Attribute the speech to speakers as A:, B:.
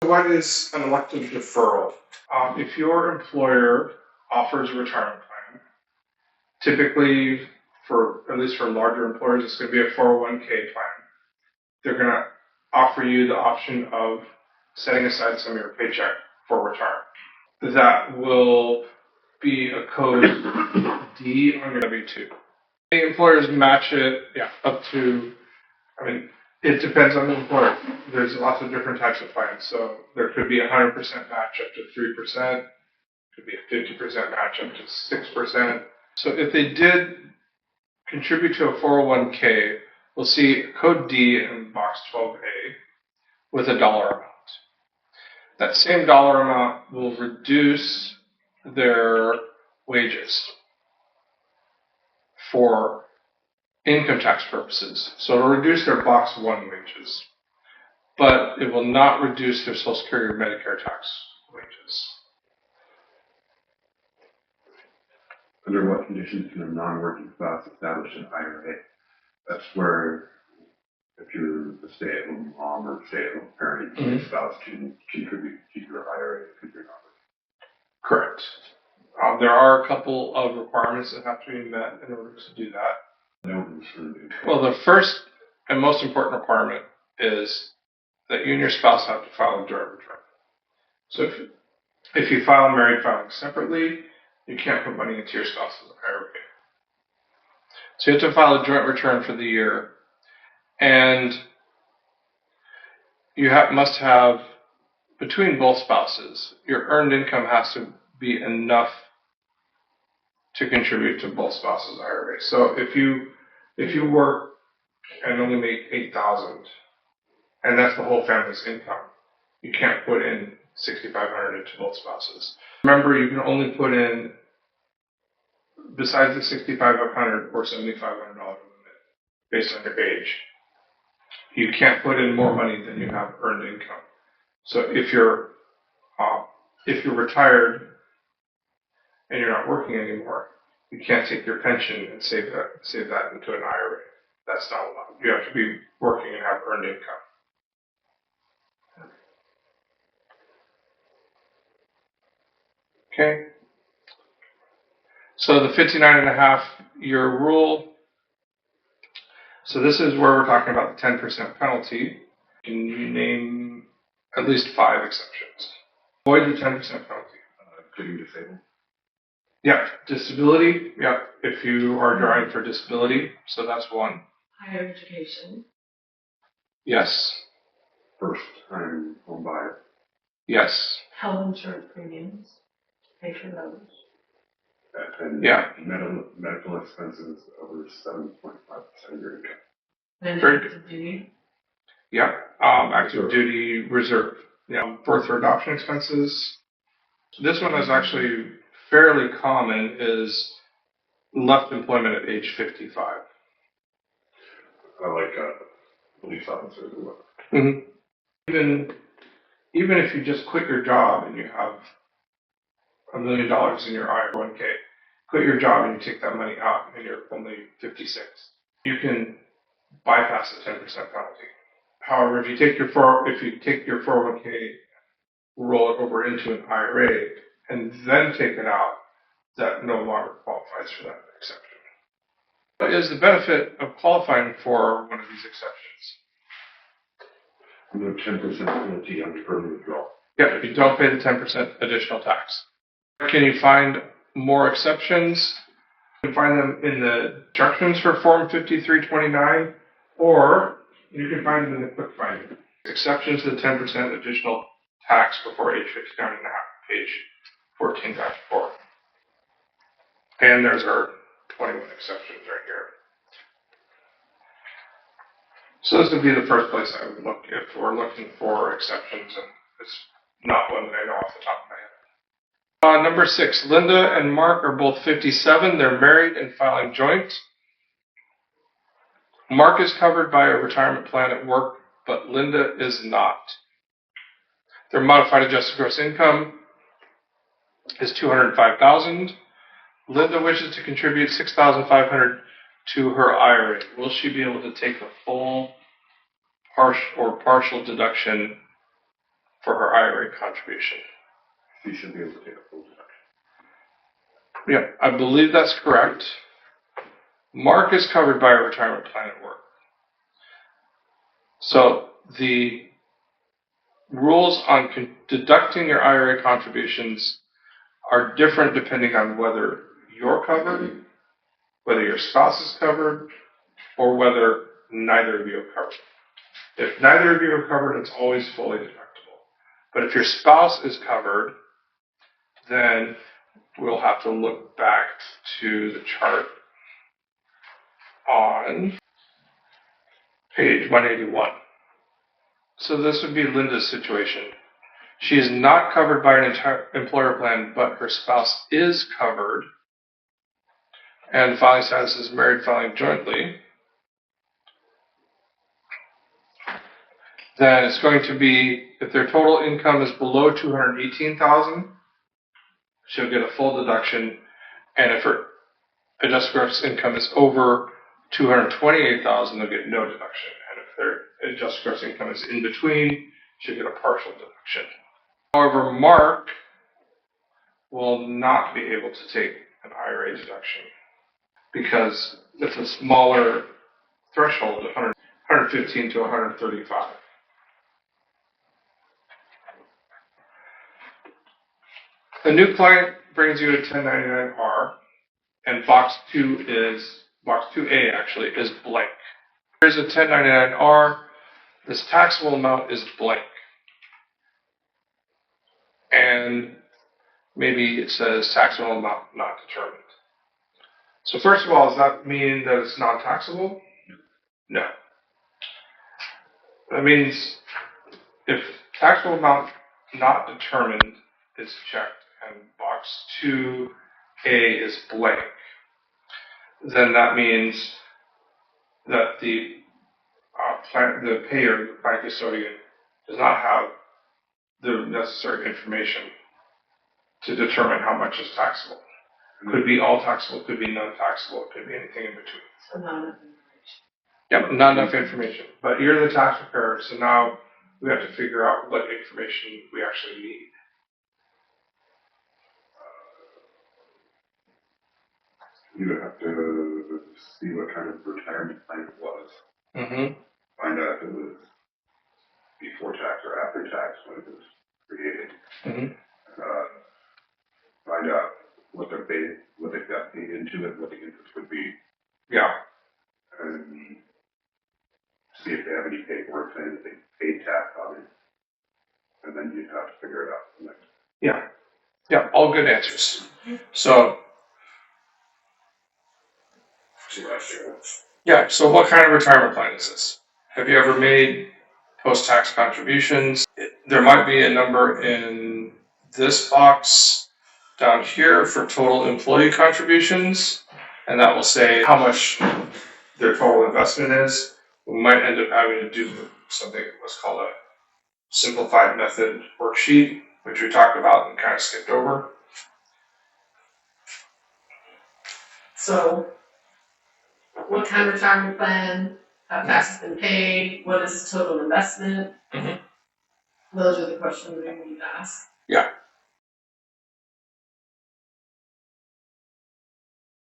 A: What is an elective deferral? If your employer offers a retirement plan, typically at least for larger employers, it's going to be a 401k plan. They're going to offer you the option of setting aside some of your paycheck for retirement. That will be a code D on your W-2. The employers match it, up to, it depends on the employer. There's lots of different types of plans. So there could be a 100% match up to 3%, could be a 50% match up to 6%. So if they did contribute to a 401k, we'll see code D in box 12A with a dollar amount. That same dollar amount will reduce their wages for income tax purposes. So it'll reduce their box 1 wages, but it will not reduce their Social Security or Medicare tax wages.
B: Under what conditions can a non-working spouse establish an IRA? That's where if you're a stay-at-home mom or stay-at-home parent, your spouse can contribute to your IRA because you're not working.
A: Correct. There are a couple of requirements that have to be met in order to do that. Well, the first and most important requirement is that you and your spouse have to file a joint return. So if you file married filing separately, you can't put money into your spouse's IRA. So you have to file a joint return for the year, and you must have, between both spouses, your earned income has to be enough to contribute to both spouses' IRA. So if you work and only make $8,000, and that's the whole family's income, you can't put in $6,500 into both spouses. Remember, you can only put in, besides the $6,500 or $7,500 limit, based on your age, you can't put in more money than you have earned income. So if you're retired and you're not working anymore, you can't take your pension and save that into an IRA. That's not allowed. You have to be working and have earned income. Okay. So the 59.5-year rule. So this is where we're talking about the 10% penalty. Can you name at least 5 exceptions? Avoid the 10% penalty.
B: Getting disabled?
A: Yeah. Disability. Yeah. If you are drawing for disability, so that's one.
C: Higher education.
A: Yes.
B: First time home buyer?
A: Yes.
C: Health insurance premiums. Pay for those.
B: And
A: yeah.
B: Medical expenses over 7.5% of your income.
C: And
A: Very
C: active duty.
A: Yeah. Active duty reserve. Yeah. Birth or adoption expenses. This one is actually fairly common, is left employment at age 55.
B: Like police officers or what?
A: Mm-hmm. Even if you just quit your job and you have $1 million in your IRA-1k, quit your job and you take that money out and you're only 56, you can bypass the 10% penalty. However, if you take your 401k, roll it over into an IRA, and then take it out, that no longer qualifies for that exception. What is the benefit of qualifying for one of these exceptions?
B: No 10% penalty on early withdrawal.
A: Yeah, if you don't pay the 10% additional tax. Can you find more exceptions? You can find them in the instructions for Form 5329, or you can find them in the quick finding. Exceptions to the 10% additional tax before age 59 and a half, page 14-4. And there's our 21 exceptions right here. So this would be the first place I would look if we're looking for exceptions, and it's not one that I know off the top of my head. Number 6, Linda and Mark are both 57. They're married and filing joint. Mark is covered by a retirement plan at work, but Linda is not. Their modified adjusted gross income is $205,000. Linda wishes to contribute $6,500 to her IRA. Will she be able to take a full partial deduction for her IRA contribution.
B: She should be able to take a full deduction.
A: Yep, I believe that's correct. Mark is covered by a retirement plan at work. So the rules on deducting your IRA contributions are different depending on whether you're covered, whether your spouse is covered, or whether neither of you are covered. If neither of you are covered, it's always fully deductible. But if your spouse is covered, then we'll have to look back to the chart on page 181. So this would be Linda's situation. She is not covered by an entire employer plan, but her spouse is covered, and filing status is married filing jointly. Then it's going to be, if their total income is below $218,000, she'll get a full deduction, and if her adjusted gross income is over $228,000, they'll get no deduction. And if their adjusted gross income is in between, she'll get a partial deduction. However, Mark will not be able to take an IRA deduction because it's a smaller threshold, 115 to 135. A new client brings you a 1099-R, and box 2A actually is blank. Here's a 1099-R. This taxable amount is blank. And maybe it says taxable amount not determined. So first of all, does that mean that it's non-taxable? No. That means if taxable amount not determined is checked and box 2A is blank, then that means that the payer, the plan custodian, does not have the necessary information to determine how much is taxable. It could be all taxable, it could be non-taxable, it could be anything in between.
C: So not enough information.
A: Yep, not enough information. But you're the tax preparer, so now we have to figure out what information we actually need.
B: You would have to see what kind of retirement plan it was.
A: Mm-hmm.
B: Find out if it was before tax or after tax when it was created.
A: Mm-hmm.
B: Find out what they got paid into it, what the interest would be,
A: Yeah.
B: and see if they have any paperwork saying that they paid tax on it. And then you'd have to figure it out from there.
A: Yeah. Yeah, all good answers. So, yeah, so what kind of retirement plan is this? Have you ever made post-tax contributions? There might be a number in this box down here for total employee contributions, and that will say how much their total investment is. We might end up having to do something what's called a simplified method worksheet, which we talked about and kind of skipped over.
C: So, what kind of retirement plan? Have taxes been paid? What is the total investment?
A: Mhm.
C: Those are the questions we need to ask.
A: Yeah.